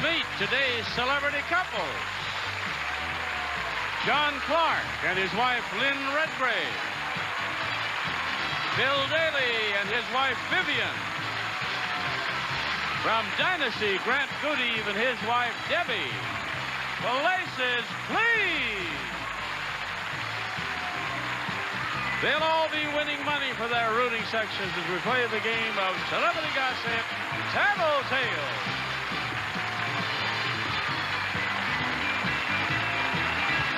meet today's celebrity couples. John Clark and his wife, Lynn Redgrave. Bill Daly and his wife, Vivian. From Dynasty, Grant Goodeve and his wife, Debbie. Places, please. They'll all be winning money for their rooting sections as we play the game of Celebrity Gossip, Tattletales.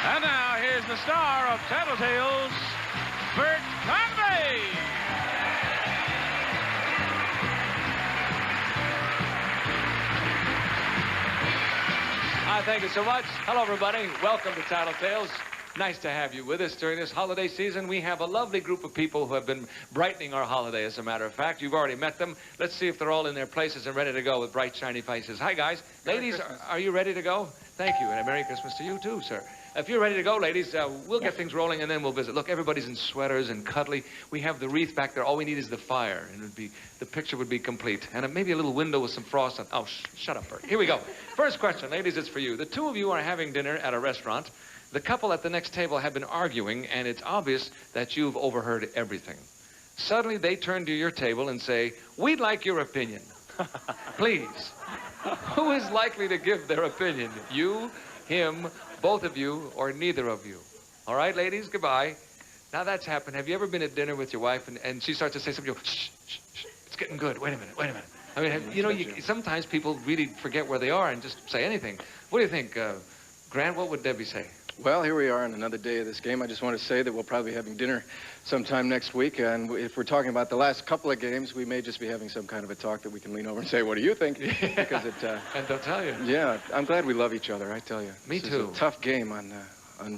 And now, here's the star of Tattletales, Bert Convey. Hi, thank you so much. Hello, everybody. Welcome to Tattletales. Nice to have you with us during this holiday season. We have a lovely group of people who have been brightening our holiday, as a matter of fact. You've already met them. Let's see if they're all in their places and ready to go with bright, shiny faces. Hi, guys. Ladies, are you ready to go? Thank you, and a Merry Christmas to you, too, sir. If you're ready to go, ladies, we'll get things rolling, and then we'll visit. Look, everybody's in sweaters and cuddly. We have the wreath back there. All we need is the fire, and the picture would be complete. And maybe a little window with some frost on. Oh, shut up, Bert. Here we go. First question, ladies, it's for you. The two of you are having dinner at a restaurant. The couple at the next table have been arguing, and it's obvious that you've overheard everything. Suddenly, they turn to your table and say, "We'd like your opinion." Please. Who is likely to give their opinion? You, him, both of you, or neither of you? All right, ladies, goodbye. Now that's happened. Have you ever been at dinner with your wife and she starts to say something, you go, shh, shh, shh, it's getting good. Wait a minute, wait a minute. I mean, sometimes people really forget where they are and just say anything. What do you think, Grant? What would Debbie say? Well, here we are on another day of this game. I just want to say that we'll probably be having dinner sometime next week. And if we're talking about the last couple of games, we may just be having some kind of a talk that we can lean over and say, what do you think? Because it... and they'll tell you. Yeah, I'm glad we love each other, I tell you. Me too. It's a tough game on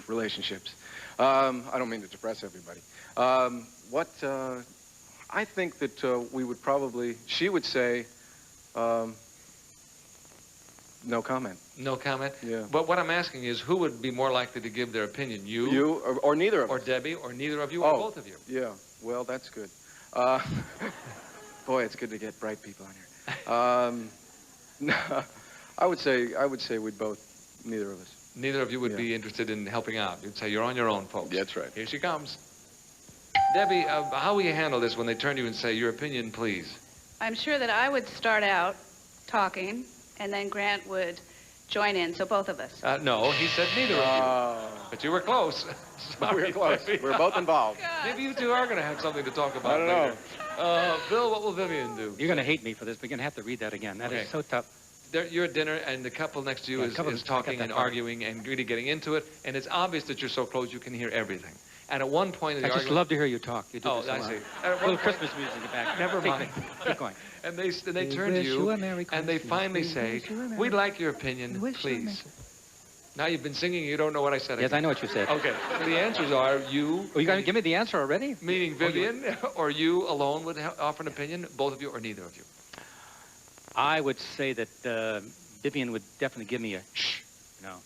relationships. I don't mean to depress everybody. I think that we would probably... She would say... no comment. No comment? Yeah. But what I'm asking is, who would be more likely to give their opinion? You? You, or neither of us. Or Debbie, or neither of you, or both of you? Yeah, well, that's good. Boy, it's good to get bright people on here. I would say we'd both, neither of us. Neither of you would be interested in helping out. You'd say, you're on your own, folks. That's right. Here she comes. Debbie, how will you handle this when they turn to you and say, your opinion, please? I'm sure that I would start out talking, and then Grant would join in, so both of us. No, he said neither of you. But you were close. Sorry, we were close. Debbie. We were both involved. Maybe you two are going to have something to talk about I don't later. Know. Bill, what will Vivian do? You're going to hate me for this, but you're going to have to read that again. That is so tough. You're at dinner, and the couple next to you is talking and arguing and really getting into it, and it's obvious that you're so close you can hear everything. And at one point in the argument... I just love to hear you talk. You do I see. A little Christmas music in the back. Never mind. Keep going. And they turn to you, and they finally say, we'd like your opinion, please. Now you've been singing, you don't know what I said. Yes, I know what you said. Okay. The answers are you... Oh, you got to give me the answer already? Meaning Vivian, or you alone would offer an opinion, both of you, or neither of you? I would say that Vivian would definitely give me a shh. No.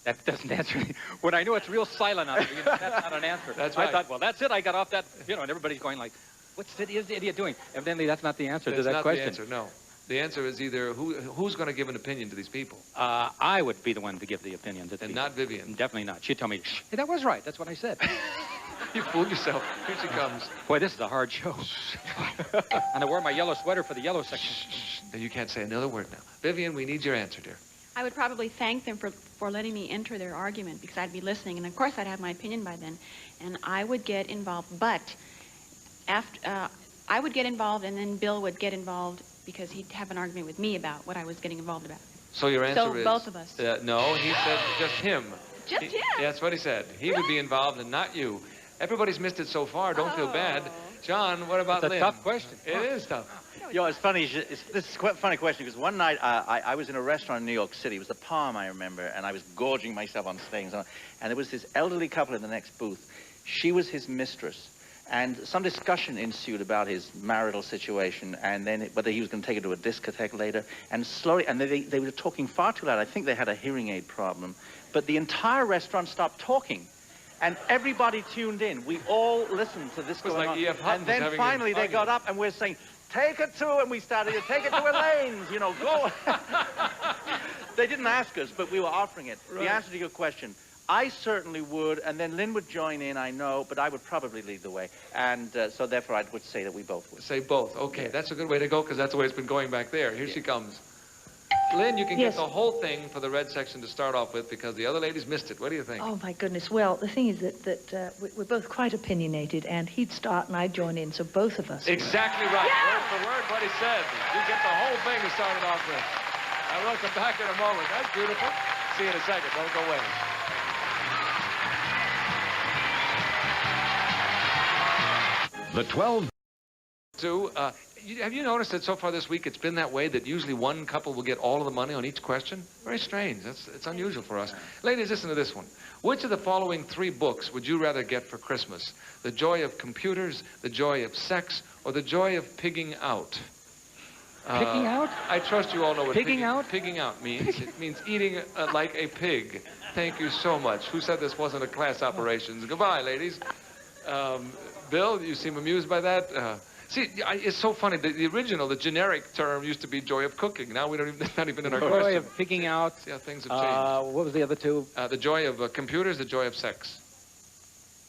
That doesn't answer me. When I know it's real silent on it, that's not an answer. That's right. I thought, well, that's it. I got off that, and everybody's going like, what's the idiot doing? Evidently, that's not the answer to that question. That's not the answer, no. The answer is either who's going to give an opinion to these people? I would be the one to give the opinion. And not Vivian. Definitely not. She'd tell me, shh. Hey, that was right. That's what I said. You fooled yourself. Here she comes. Boy, this is a hard show. And I wore my yellow sweater for the yellow section. You can't say another word now. Vivian, we need your answer, dear. I would probably thank them for letting me enter their argument, because I'd be listening, and of course I'd have my opinion by then, and I would get involved. But after I would get involved, and then Bill would get involved, because he'd have an argument with me about what I was getting involved about. So your answer is... both of us. No, he said just him. Just him? That's what he said. He would be involved and not you. Everybody's missed it so far. Don't feel bad. John, what about Lynn? It's a tough question. It is tough. You know, it's funny. This is quite a funny question, because one night I was in a restaurant in New York City. It was the Palm, I remember, and I was gorging myself on things. And there was this elderly couple in the next booth. She was his mistress. And some discussion ensued about his marital situation, and then whether he was going to take her to a discotheque later. And slowly, and they were talking far too loud. I think they had a hearing aid problem. But the entire restaurant stopped talking. And everybody tuned in. We all listened to this going on. And then finally they got up and we're saying, take it to, and we started to take it to Elaine's, you know, go. They didn't ask us, but we were offering it. Right. The answer to your question, I certainly would, and then Lynn would join in, I know, but I would probably lead the way. And so therefore I would say that we both would. Say both. Okay, that's a good way to go because that's the way it's been going back there. Here she comes. Lynn, you can Yes. get the whole thing for the red section to start off with because the other ladies missed it. What do you think? Oh, my goodness. Well, the thing is that we're both quite opinionated, and he'd start and I'd join in, so both of us. Exactly right. Word for word what he said. You get the whole thing to start it off with. I will come back in a moment. That's beautiful. See you in a second. Don't go away. The 12. Have you noticed that so far this week it's been that way, that usually one couple will get all of the money on each question? Very strange. It's unusual for us. Ladies, listen to this one. Which of the following 3 books would you rather get for Christmas? The Joy of Computers, The Joy of Sex, or The Joy of Pigging Out? Picking out? I trust you all know what Pigging out? Pigging out means. It means eating like a pig. Thank you so much. Who said this wasn't a class operations? Goodbye, ladies. Bill, you seem amused by that? See, it's so funny. The original, the generic term used to be joy of cooking. Now we don't even, not even in our question. Joy of picking out. See how things have changed. What was the other 2? The joy of computers, the joy of sex,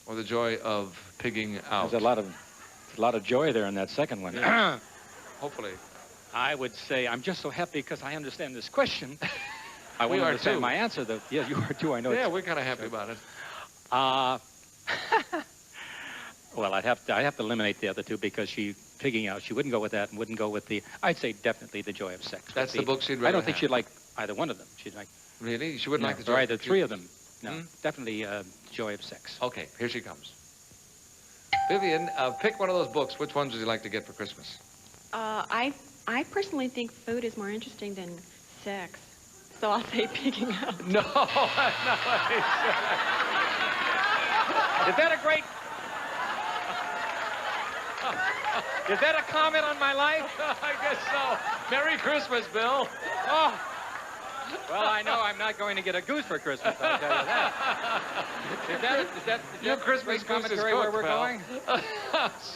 or the joy of pigging out. There's a lot of joy there in that second one. Yeah. Hopefully. I would say I'm just so happy because I understand this question. I We won't are understand too. my answer, though. Yeah, you are too. I know. Yeah, we're kind of happy about it. Well, I have to eliminate the other 2 because pigging out. She wouldn't go with that and wouldn't go with the. I'd say definitely The Joy of Sex. That's the book she'd rather I don't think have. she'd like either one of them. She'd like. Really? She wouldn't No, like the or joy either of 3 of them. No, Hmm? definitely Joy of Sex. Okay, here she comes. Vivian, pick one of those books. Which ones would you like to get for Christmas? I personally think food is more interesting than sex, so I'll say picking out. No, no. Is that a great? Is that a comment on my life? I guess so. Merry Christmas, Bill. Oh. Well, I know I'm not going to get a goose for Christmas, I'll tell you that. Is that Your Christmas great goose is commentary where cooked, we're pal. going?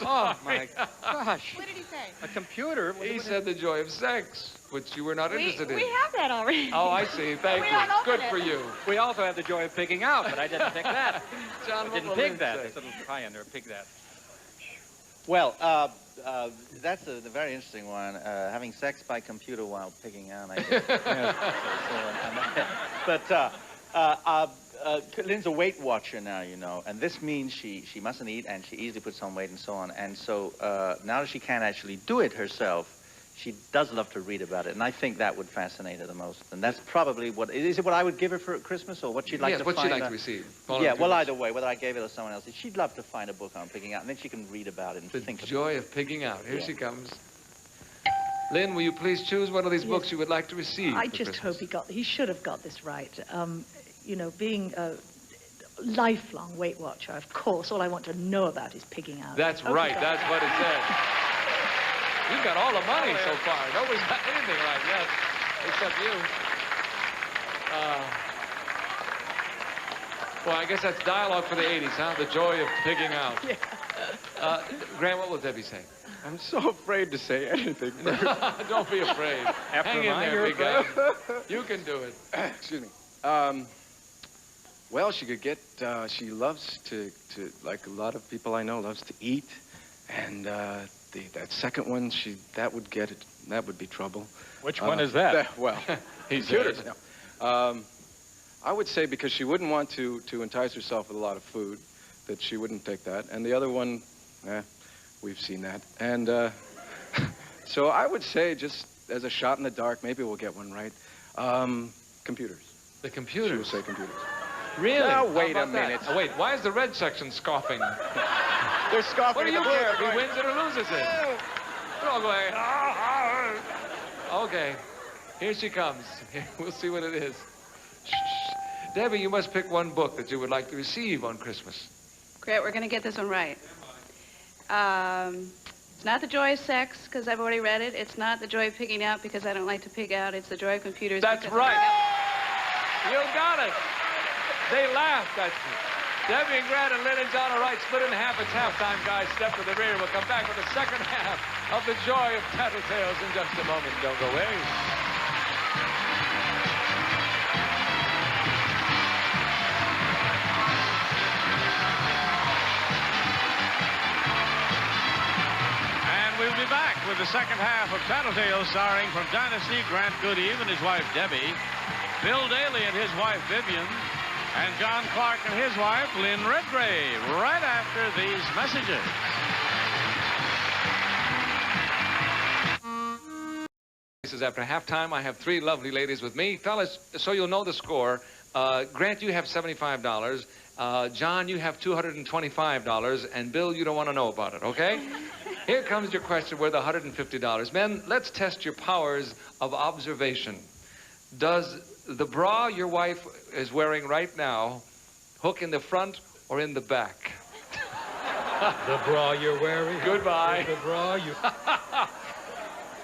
Oh, my gosh. What did he say? A computer? He said the joy of sex, which you were not interested in. We have that already. Oh, I see. Thank We you. don't open Good it. for you. We also have the joy of picking out, but I didn't pick that. John, I what didn't will pick Lynn that. say? There's a little try in there, pick that. Well, that's a very interesting one. Having sex by computer while picking out, I guess. But Lynn's a Weight Watcher now, you know, and this means she mustn't eat, and she easily puts on weight and so on. And so now that she can't actually do it herself, she does love to read about it, and I think that would fascinate her the most. And that's probably what is it. What I would give her for Christmas, or what she'd like Yes, to what find? she'd like to receive. Yeah, well, either way, whether I gave it or someone else, she'd love to find a book on picking out, and then she can read about it and The think about it. joy of pigging out. Here Yeah. she comes. Lynn, will you please choose one of these books you would like to receive I for just Christmas? hope he should have got this right. You know, being a lifelong Weight Watcher, of course, all I want to know about is pigging out. That's Okay, right. got it. That's what it said. You've got all the money so far. Nobody's got anything right yet, except you. Well, I guess that's dialogue for the 80s, huh? The joy of pigging out. Yeah. Graham, what will Debbie say? I'm so afraid to say anything. Don't be afraid. After Hang in mine, there, you're big guy. You can do it. Excuse me. Well, she could get, she loves to, like a lot of people I know, loves to eat. And that second one, that would be trouble. Which one is that? Well, computers. No. I would say because she wouldn't want to entice herself with a lot of food, that she wouldn't take that. And the other one, we've seen that. And so I would say, just as a shot in the dark, maybe we'll get one right. Computers. The She computers. would say computers. Really? Now, How wait about a that? minute. Oh, wait, why is the red section scoffing? They're scoffing. What do at you the care book. if he wins it or loses it? We're all going, okay, here she comes. We'll see what it is. Shh. Debbie, you must pick one book that you would like to receive on Christmas. Great, we're going to get this one right. It's not The Joy of Sex, because I've already read it. It's not The Joy of Picking Out, because I don't like to pick out. It's The Joy of Computers. That's because right. You got it. They laughed at you. Debbie and Grant and Lynn and John are right. Split in half. It's halftime, guys. Step to the rear. We'll come back with the second half of The Joy of Tattletales in just a moment. Don't go away. the second half of Tattletales, starring from Dynasty, Grant Goodeve and his wife, Debbie, Bill Daly and his wife, Vivian, and John Clark and his wife, Lynn Redgrave, right after these messages. This is after halftime. I have three lovely ladies with me. Fellas, so you'll know the score. Grant, you have $75. John, you have $225. And Bill, you don't want to know about it, okay? Here comes your question worth $150. Men, let's test your powers of observation. Does the bra your wife is wearing right now hook in the front or in the back? The bra you're wearing. Goodbye. The bra you...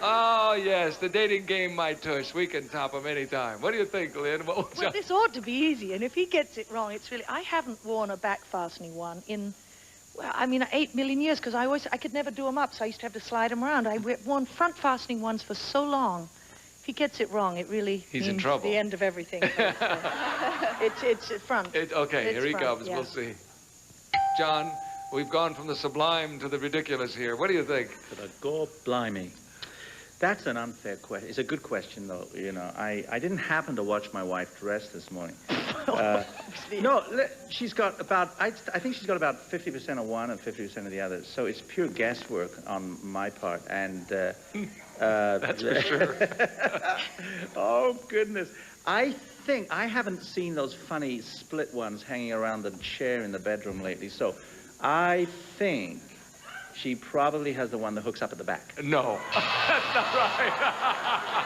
Oh, yes, the dating game, my tush. We can top him anytime. What do you think, Lynn? Well, this ought to be easy, and if he gets it wrong, it's really... I haven't worn a back-fastening one in, well, I mean, 8 million years, because I could never do them up, so I used to have to slide them around. I've worn front-fastening ones for so long. If he gets it wrong, it really He's in means trouble. the end of everything. It's front. Okay, It's here he front, comes. yeah. We'll see. John, we've gone from the sublime to the ridiculous here. What do you think? To the gore blimey. That's an unfair question. It's a good question, though. You know, I didn't happen to watch my wife dress this morning. No, she's got about, I think she's got about 50% of one and 50% of the other. So it's pure guesswork on my part. And That's for sure. oh, goodness. I think I haven't seen those funny split ones hanging around the chair in the bedroom lately. So I think she probably has the one that hooks up at the back. No, that's not right.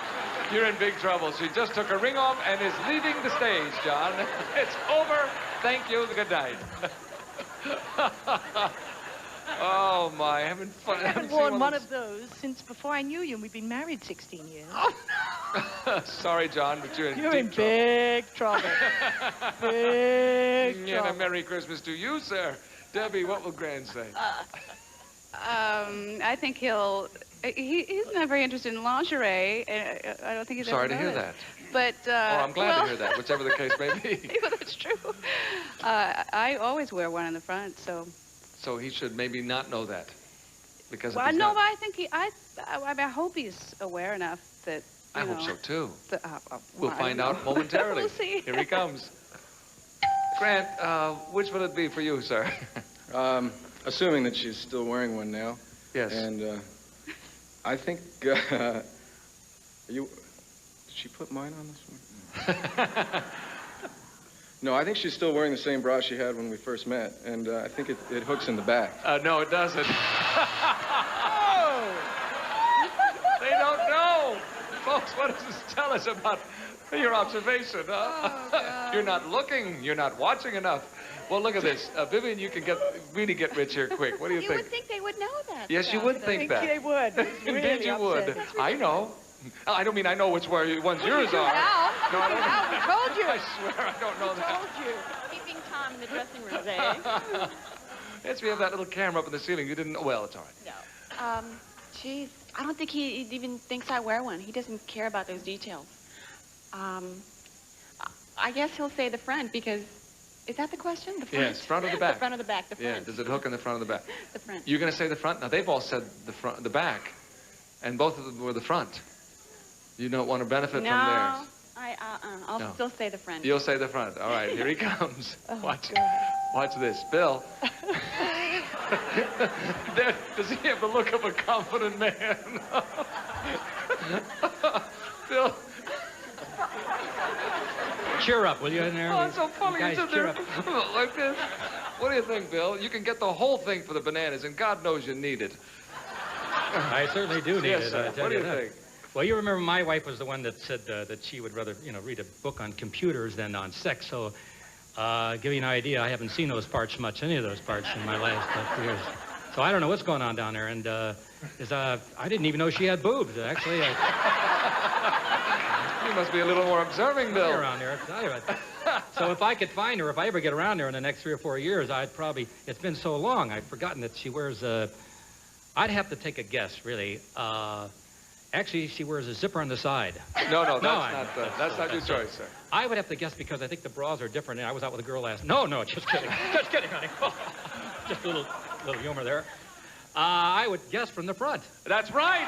You're in big trouble. She just took her ring off and is leaving the stage, John. It's over. Thank you. Good night. Oh, my. Having fun. I haven't worn one of those since before I knew you, and we've been married 16 years. Sorry, John, but you're in You're deep in big trouble. Big And trouble. a Merry Christmas to you, sir. Debbie, what will Grant say? I think he's not very interested in lingerie. I don't think he's Sorry ever to hear done it. that. But, Oh, I'm glad to hear that, whichever the case may be. well, that's true. I always wear one in the front, so. So he should maybe not know that. Because if Well, he's no, not, but I think I hope he's aware enough that, I hope so, too. We'll I find don't out know. momentarily. We'll see. Here he comes. Grant, which will it be for you, sir? Assuming that she's still wearing one now. Yes. And I think, did she put mine on this one? No, I think she's still wearing the same bra she had when we first met, and I think it hooks in the back. No, it doesn't. They don't know. Folks, what does this tell us about your observation? Huh? You're not looking. You're not watching enough. Well, look at this. Vivian, you can really get rich here quick. What do you think? You would think they would know that. Yes, you would think that. They would. It's Indeed, really you would. upset. I know. I don't mean I know which ones yours are. Al, No, I don't. Al, we told you. I swear I don't know that. Told you. Keeping time in the dressing room, eh? Yes, we have that little camera up in the ceiling. You didn't know. Well, it's all right. No. Geez, I don't think he even thinks I wear one. He doesn't care about those details. I guess he'll say the front because, is that the question? The front? Yes, front or the back? The front or the back, the front. Yeah, does it hook in the front or the back? The front. You're going to say the front? Now, they've all said the front, the back, and both of them were the front. You don't want to benefit from theirs. I'll No. still say the front. You'll say the front. All right, here he comes. Oh, Watch God. this. Bill. Does he have the look of a confident man? Bill. Cheer up, will you, in there? Oh, it's so funny. Guys, He's in cheer there up. like this. What do you think, Bill? You can get the whole thing for the bananas, and God knows you need it. I certainly do need Yes, it. sir. I tell What do you that. think? Well, you remember my wife was the one that said that she would rather, read a book on computers than on sex. So, give you an idea, I haven't seen those parts much, any of those parts in my last few years. So I don't know what's going on down there. And I didn't even know she had boobs. Actually, You must be a little more observing, Bill. around there. I tell you what. So if I could find her, if I ever get around there in the next 3 or 4 years, it's been so long, I've forgotten that she wears I'd have to take a guess, really. Actually, she wears a zipper on the side. No, that's not your choice, sir. I would have to guess because I think the bras are different. I was out with a girl last... No, just kidding. Just kidding, honey. Just a little humor there. I would guess from the front. That's right.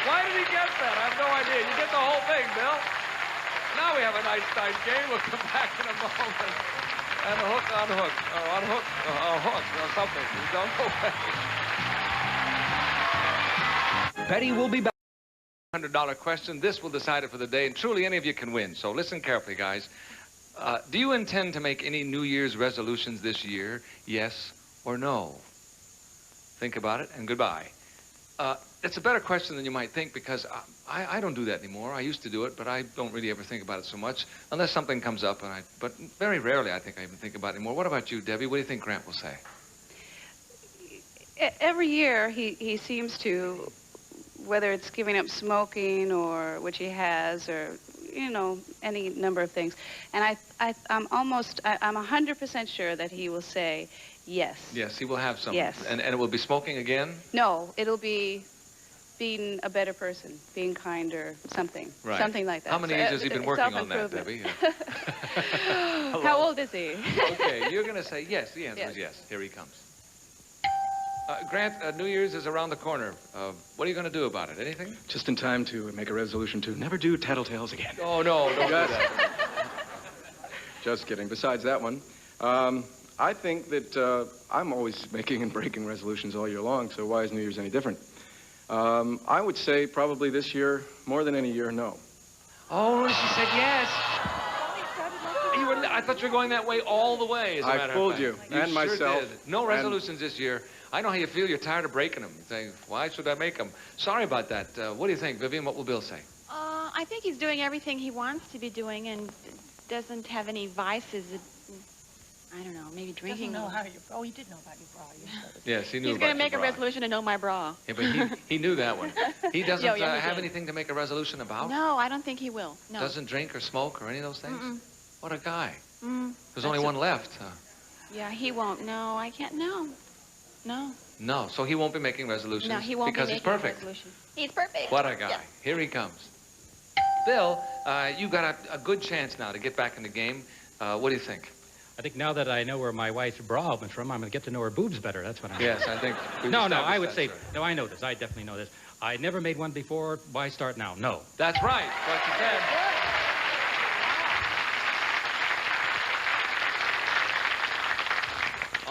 Why did he guess that? I have no idea. You get the whole thing, Bill. Now we have a nice game. We'll come back in a moment. And hook on hook. Or on hook. Or hook. Or something. Don't go away. Betty will be back. $100 question. This will decide it for the day, and truly any of you can win. So listen carefully, guys. Do you intend to make any New Year's resolutions this year? Yes or no? Think about it, and goodbye. It's a better question than you might think, because I don't do that anymore. I used to do it, but I don't really ever think about it so much, unless something comes up, but very rarely I think I even think about it anymore. What about you, Debbie? What do you think Grant will say? Every year he seems to, whether it's giving up smoking or which he has, or any number of things, and I'm 100% sure that he will say yes. Yes, he will have some. Yes. And it will be smoking again? No, it'll be being a better person, being kinder, something. Right. Something like that. How many years has he been working on that, Debbie? How old is he? Okay, you're going to say yes. The answer is yes. Here he comes. Grant, New Year's is around the corner. What are you going to do about it? Anything? Just in time to make a resolution to never do Tattletales again. Oh, no, don't do that. Just kidding. Besides that one, I think that I'm always making and breaking resolutions all year long, so why is New Year's any different? I would say probably this year, more than any year, no. Oh, she said yes. I thought you were going that way all the way, as a matter of fact. I fooled you, and sure myself. Did. No resolutions this year. I know how you feel. You're tired of breaking them. You think, why should I make them? Sorry about that. What do you think, Vivian? What will Bill say? I think he's doing everything he wants to be doing and doesn't have any vices. I don't know, maybe drinking. Doesn't know how you... Oh, he did know about your bra. Yes, he knew He's about going to make your a bra. resolution to know my bra. Yeah, but he knew that one. He doesn't Yeah, he have did. anything to make a resolution about? No, I don't think he will. No. Doesn't drink or smoke or any of those things? Mm-mm. What a guy. Mm, There's only one left. yeah, he won't. No, I can't. No. No. No, so he won't be making resolutions No, he won't because be he's making perfect. a resolution. He's perfect. What a guy. Yeah. Here he comes. Bill, you got a good chance now to get back in the game. What do you think? I think now that I know where my wife's bra opens from, I'm going to get to know her boobs better. That's what I'm Yes, I think... No, I would say... No, I know this. I definitely know this. I never made one before. Why start now? No. That's right. What you said.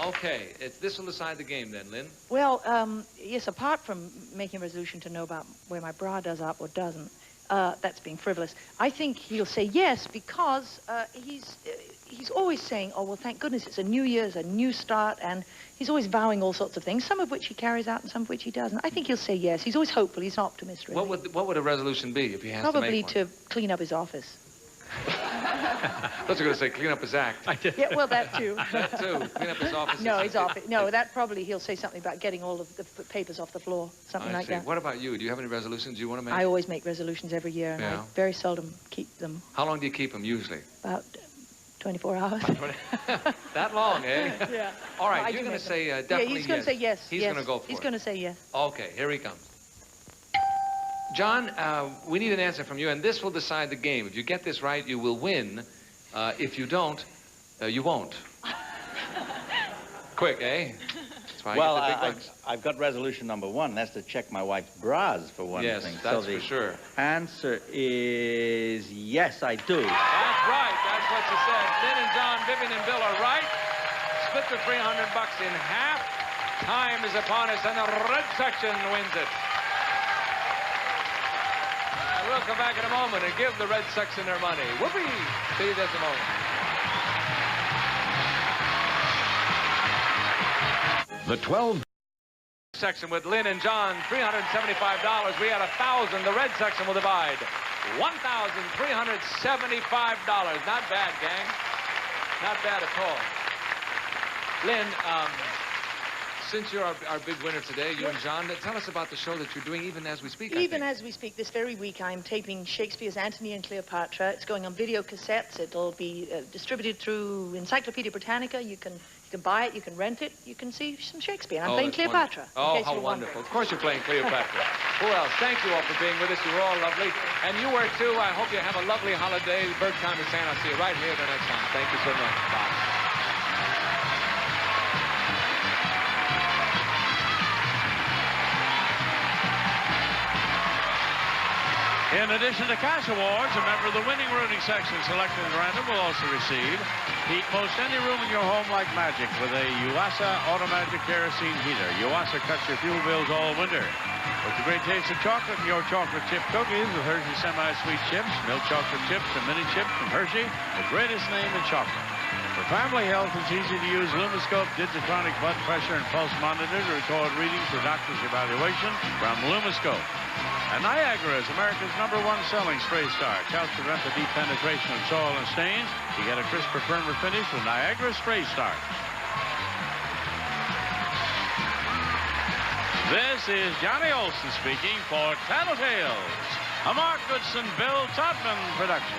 Okay, this will decide the game then, Lynn. Well, yes, apart from making a resolution to know about where my bra does up or doesn't, that's being frivolous. I think he'll say yes because he's always saying, oh, well, thank goodness it's a new year, it's a new start, and he's always vowing all sorts of things, some of which he carries out and some of which he doesn't. I think he'll say yes. He's always hopeful. He's an optimist, really. What would a resolution be if he has Probably to make one? to clean up his office. I thought you were going to say clean up his act. I did. Yeah, well, that too. That too. Clean up his office. No, his office. No, that probably he'll say something about getting all of the papers off the floor, something like that. What about you? Do you have any resolutions you want to make? I always make resolutions every year, and Yeah. I very seldom keep them. How long do you keep them usually? About 24 hours. That long, eh? Yeah. All right, I you're do going to make say them. definitely Yeah, he's going to say yes. He's yes. going to go for it. He's going to say yes. Okay, here he comes. John, we need an answer from you, and this will decide the game. If you get this right, you will win. If you don't, you won't. Quick, eh? That's why Well, I get the big bucks. I've got resolution number one. That's to check my wife's bras, for one Yes, thing. that's so the for sure. answer is yes, I do. That's right. That's what you said. Lynn and John, Vivian and Bill are right. Split the $300 in half. Time is upon us, and the red section wins it. And we'll come back in a moment and give the red section their money. Whoopee! See you in just a moment. The 12 Section with Lynn and John, $375. We had 1,000. The red section will divide $1,375. Not bad, gang. Not bad at all. Lynn, since you're our big winner today, you and John, tell us about the show that you're doing even as we speak. Even as we speak, this very week, I'm taping Shakespeare's Antony and Cleopatra. It's going on video cassettes. It'll be distributed through Encyclopedia Britannica. You can buy it, you can rent it, you can see some Shakespeare. I'm playing that's Cleopatra. wonderful. Oh, how wonderful. Of course you're playing Cleopatra. Who else? Thank you all for being with us. You were all lovely. And you were too. I hope you have a lovely holiday. Bird time is saying I'll see you right here the next time. Thank you so much. Bye. In addition to cash awards, a member of the winning rooting section selected at random will also receive heat most any room in your home like magic with a Yuasa Automatic Kerosene Heater. Yuasa cuts your fuel bills all winter. With the great taste of chocolate and your chocolate chip cookies with Hershey semi-sweet chips, milk chocolate chips, and mini chips from Hershey, the greatest name in chocolate. For family health, it's easy to use Lumiscope Digitronic blood pressure and pulse monitor to record readings for doctor's evaluation from Lumiscope. And Niagara is America's #1 selling spray starch. Helps prevent the deep penetration of soil and stains. You get a crisper, firmer finish with Niagara spray starch. This is Johnny Olson speaking for Tattletales, a Mark Goodson, Bill Todman production.